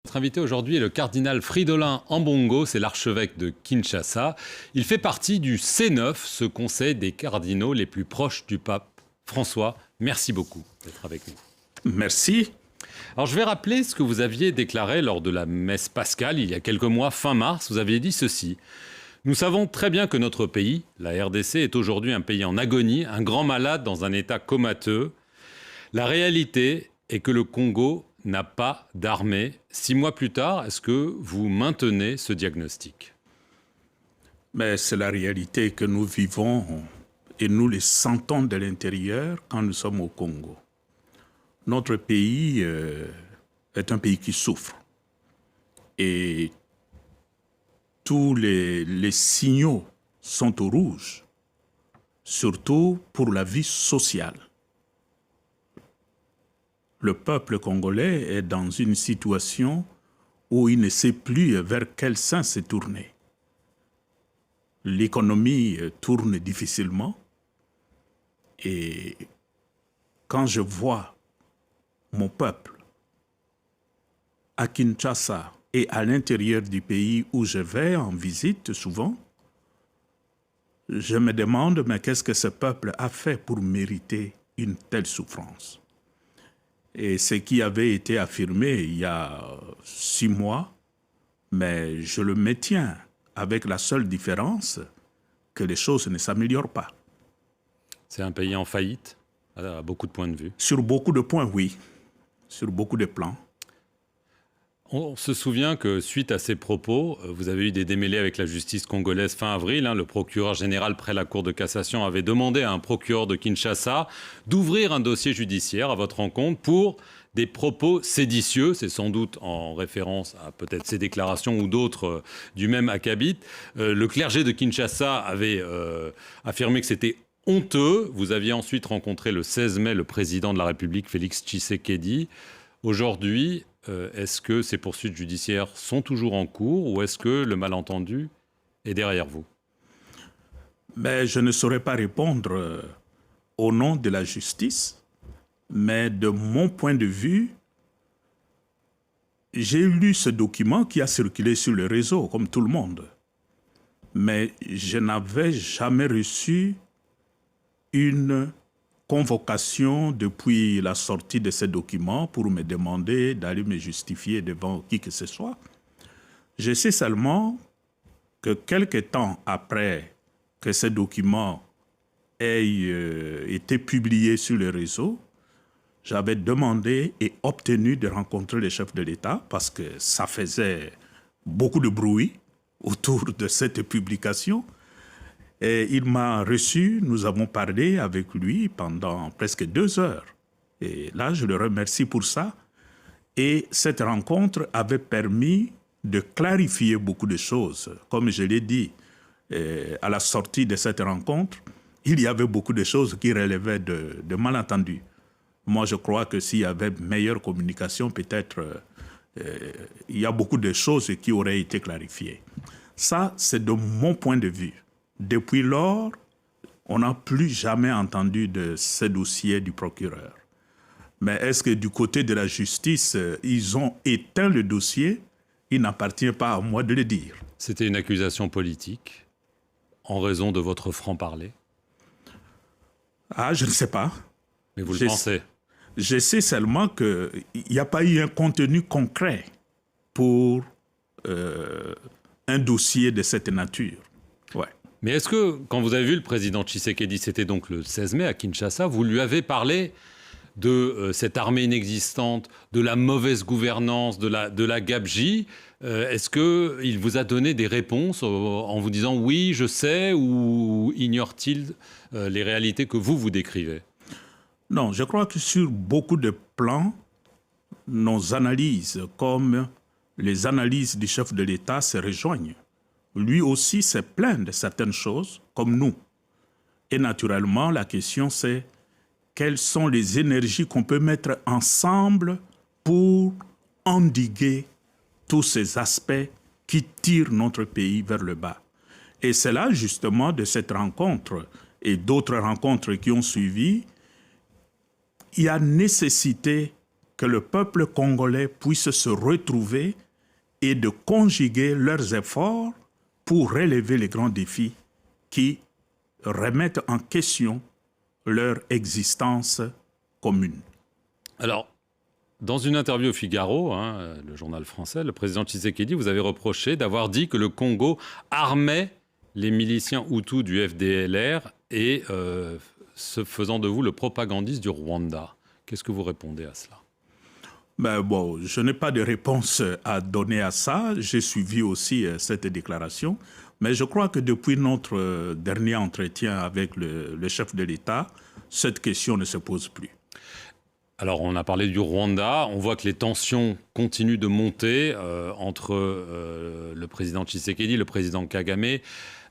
Notre invité aujourd'hui est le cardinal Fridolin Ambongo, c'est l'archevêque de Kinshasa. Il fait partie du C9, ce conseil des cardinaux les plus proches du pape. François, merci beaucoup d'être avec nous. Merci. Alors je vais rappeler ce que vous aviez déclaré lors de la messe pascale il y a quelques mois, fin mars. Vous aviez dit ceci. Nous savons très bien que notre pays, la RDC, est aujourd'hui un pays en agonie, un grand malade dans un état comateux. La réalité est que le Congo n'a pas d'armée. 6 mois plus tard, est-ce que vous maintenez ce diagnostic? Mais c'est la réalité que nous vivons et nous le sentons de l'intérieur quand nous sommes au Congo. Notre pays est un pays qui souffre. Et tous les signaux sont au rouge, surtout pour la vie sociale. Le peuple congolais est dans une situation où il ne sait plus vers quel sens se tourner. L'économie tourne difficilement et quand je vois mon peuple à Kinshasa et à l'intérieur du pays où je vais en visite souvent, je me demande mais qu'est-ce que ce peuple a fait pour mériter une telle souffrance? Et ce qui avait été affirmé il y a 6 mois, mais je le maintiens avec la seule différence que les choses ne s'améliorent pas. C'est un pays en faillite, à beaucoup de points de vue. Sur beaucoup de points, oui. Sur beaucoup de plans. On se souvient que suite à ces propos, vous avez eu des démêlés avec la justice congolaise fin avril. Le procureur général près la Cour de cassation avait demandé à un procureur de Kinshasa d'ouvrir un dossier judiciaire à votre encontre pour des propos séditieux. C'est sans doute en référence à peut-être ces déclarations ou d'autres du même acabit. Le clergé de Kinshasa avait affirmé que c'était honteux. Vous aviez ensuite rencontré le 16 mai le président de la République, Félix Tshisekedi. Aujourd'hui, est-ce que ces poursuites judiciaires sont toujours en cours ou est-ce que le malentendu est derrière vous? Mais je ne saurais pas répondre au nom de la justice, mais de mon point de vue, j'ai lu ce document qui a circulé sur le réseau, comme tout le monde. Mais je n'avais jamais reçu une convocation depuis la sortie de ces documents pour me demander d'aller me justifier devant qui que ce soit. Je sais seulement que quelque temps après que ces documents aient été publiés sur le réseau, j'avais demandé et obtenu de rencontrer le chef de l'État parce que ça faisait beaucoup de bruit autour de cette publication. Et il m'a reçu, nous avons parlé avec lui pendant presque 2 heures. Et là, je le remercie pour ça. Et cette rencontre avait permis de clarifier beaucoup de choses. Comme je l'ai dit, à la sortie de cette rencontre, il y avait beaucoup de choses qui relevaient de malentendus. Moi, je crois que s'il y avait meilleure communication, peut-être il y a beaucoup de choses qui auraient été clarifiées. Ça, c'est de mon point de vue. Depuis lors, on n'a plus jamais entendu de ce dossier du procureur. Mais est-ce que du côté de la justice, ils ont éteint le dossier? Il n'appartient pas à moi de le dire. C'était une accusation politique en raison de votre franc-parler? Ah, je ne sais pas. Mais vous le pensez? Je sais seulement qu'il n'y a pas eu un contenu concret pour un dossier de cette nature. Ouais. Mais est-ce que, quand vous avez vu le président Tshisekedi, c'était donc le 16 mai à Kinshasa, vous lui avez parlé de cette armée inexistante, de la mauvaise gouvernance, de la gabegie? Est-ce qu'il vous a donné des réponses en vous disant « oui, je sais » ou ignore-t-il les réalités que vous décrivez? Non, je crois que sur beaucoup de plans, nos analyses, comme les analyses du chef de l'État, se rejoignent. Lui aussi s'est plaint de certaines choses, comme nous. Et naturellement, la question c'est quelles sont les énergies qu'on peut mettre ensemble pour endiguer tous ces aspects qui tirent notre pays vers le bas. Et c'est là, justement, de cette rencontre et d'autres rencontres qui ont suivi, il y a nécessité que le peuple congolais puisse se retrouver et de conjuguer leurs efforts pour relever les grands défis qui remettent en question leur existence commune. Alors, dans une interview au Figaro, le journal français, le président Tshisekedi vous avez reproché d'avoir dit que le Congo armait les miliciens Hutus du FDLR et se faisant de vous le propagandiste du Rwanda. Qu'est-ce que vous répondez à cela? Je n'ai pas de réponse à donner à ça. J'ai suivi aussi cette déclaration. Mais je crois que depuis notre dernier entretien avec le chef de l'État, cette question ne se pose plus. Alors, on a parlé du Rwanda. On voit que les tensions continuent de monter entre le président Tshisekedi, le président Kagame,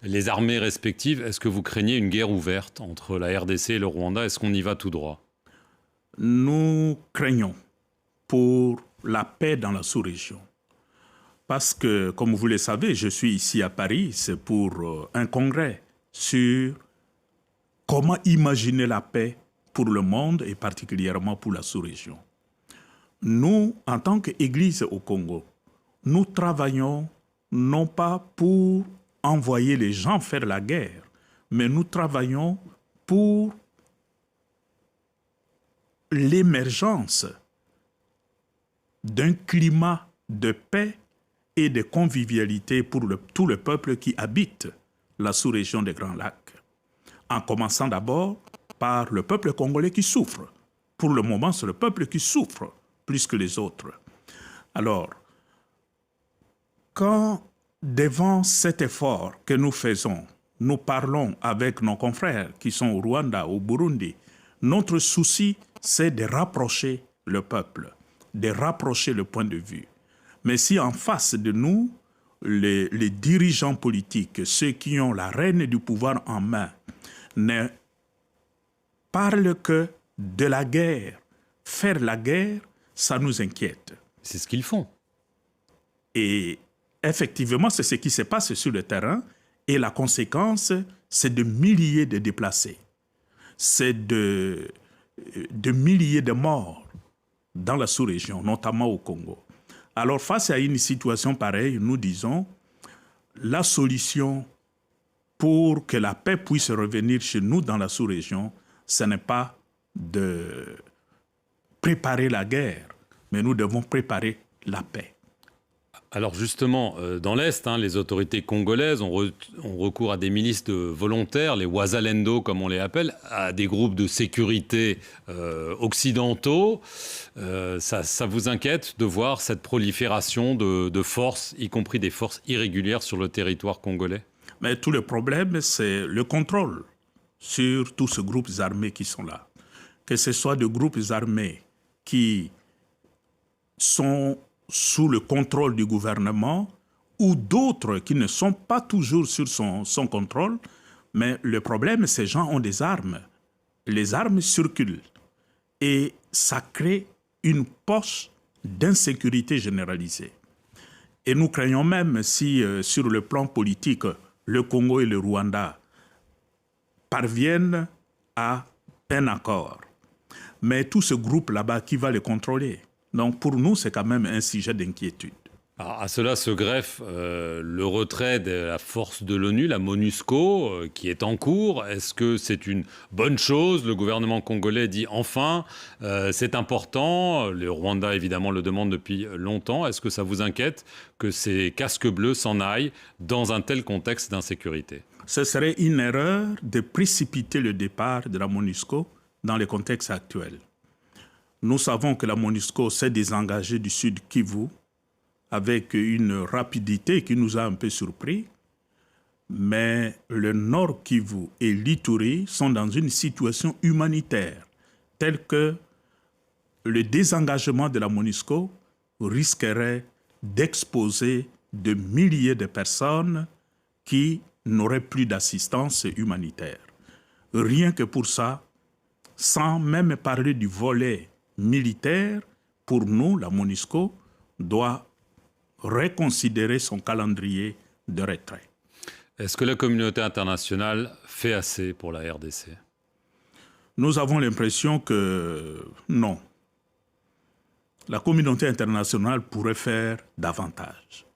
les armées respectives. Est-ce que vous craignez une guerre ouverte entre la RDC et le Rwanda? Est-ce qu'on y va tout droit? Nous craignons pour la paix dans la sous-région. Parce que, comme vous le savez, je suis ici à Paris, c'est pour un congrès sur comment imaginer la paix pour le monde et particulièrement pour la sous-région. Nous, en tant qu'Église au Congo, nous travaillons non pas pour envoyer les gens faire la guerre, mais nous travaillons pour l'émergence d'un climat de paix et de convivialité pour tout le peuple qui habite la sous-région des Grands Lacs. En commençant d'abord par le peuple congolais qui souffre. Pour le moment, c'est le peuple qui souffre plus que les autres. Alors, quand devant cet effort que nous faisons, nous parlons avec nos confrères qui sont au Rwanda, au Burundi, notre souci, c'est de rapprocher le peuple, de rapprocher le point de vue. Mais si en face de nous, les dirigeants politiques, ceux qui ont la rêne du pouvoir en main, ne parlent que de la guerre, faire la guerre, ça nous inquiète. C'est ce qu'ils font. Et effectivement, c'est ce qui se passe sur le terrain. Et la conséquence, c'est de milliers de déplacés. C'est de milliers de morts dans la sous-région, notamment au Congo. Alors, face à une situation pareille, nous disons, la solution pour que la paix puisse revenir chez nous dans la sous-région, ce n'est pas de préparer la guerre, mais nous devons préparer la paix. Alors justement, dans l'Est, les autorités congolaises ont recours à des milices de volontaires, les Wazalendo comme on les appelle, à des groupes de sécurité occidentaux. Ça vous inquiète de voir cette prolifération de forces, y compris des forces irrégulières sur le territoire congolais? Mais tout le problème, c'est le contrôle sur tous ces groupes armés qui sont là. Que ce soit des groupes armés qui sont sous le contrôle du gouvernement ou d'autres qui ne sont pas toujours sur son contrôle. Mais le problème, ces gens ont des armes. Les armes circulent. Et ça crée une poche d'insécurité généralisée. Et nous craignons même si, sur le plan politique, le Congo et le Rwanda parviennent à un accord. Mais tout ce groupe là-bas, qui va les contrôler? Donc pour nous, c'est quand même un sujet d'inquiétude. Alors, à cela se greffe le retrait de la force de l'ONU, la MONUSCO, qui est en cours. Est-ce que c'est une bonne chose? Le gouvernement congolais dit enfin, c'est important. Le Rwanda, évidemment, le demande depuis longtemps. Est-ce que ça vous inquiète que ces casques bleus s'en aillent dans un tel contexte d'insécurité? Ce serait une erreur de précipiter le départ de la MONUSCO dans le contexte actuel. Nous savons que la MONUSCO s'est désengagée du Sud Kivu avec une rapidité qui nous a un peu surpris. Mais le Nord Kivu et l'Ituri sont dans une situation humanitaire telle que le désengagement de la MONUSCO risquerait d'exposer de milliers de personnes qui n'auraient plus d'assistance humanitaire. Rien que pour ça, sans même parler du volet militaire, pour nous, la MONUSCO doit reconsidérer son calendrier de retrait. Est-ce que la communauté internationale fait assez pour la RDC? Nous avons l'impression que non. la communauté internationale pourrait faire davantage.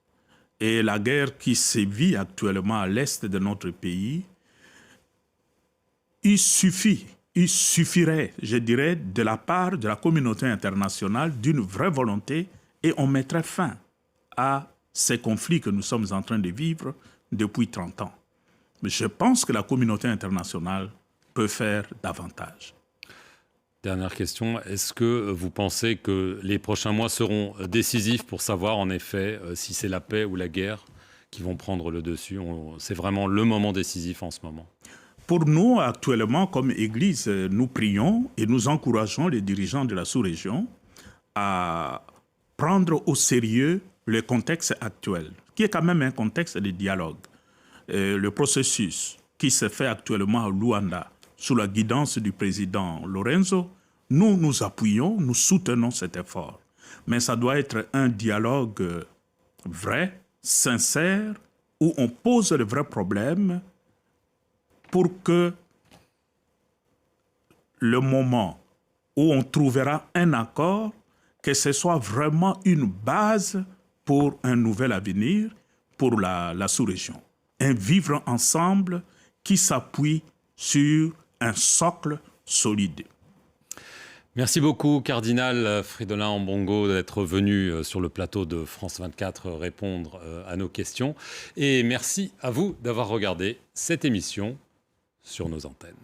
Et la guerre qui sévit actuellement à l'est de notre pays, il suffirait, je dirais, de la part de la communauté internationale d'une vraie volonté et on mettrait fin à ces conflits que nous sommes en train de vivre depuis 30 ans. Mais je pense que la communauté internationale peut faire davantage. Dernière question, est-ce que vous pensez que les prochains mois seront décisifs pour savoir en effet si c'est la paix ou la guerre qui vont prendre le dessus? C'est vraiment le moment décisif en ce moment. Pour nous, actuellement, comme Église, nous prions et nous encourageons les dirigeants de la sous-région à prendre au sérieux le contexte actuel, qui est quand même un contexte de dialogue. Le processus qui se fait actuellement à Luanda, sous la guidance du président Lorenzo, nous appuyons, nous soutenons cet effort. Mais ça doit être un dialogue vrai, sincère, où on pose le vrai problème pour que le moment où on trouvera un accord, que ce soit vraiment une base pour un nouvel avenir pour la sous-région. Un vivre ensemble qui s'appuie sur un socle solide. Merci beaucoup, Cardinal Fridolin Ambongo, d'être venu sur le plateau de France 24 répondre à nos questions. Et merci à vous d'avoir regardé cette émission sur nos antennes.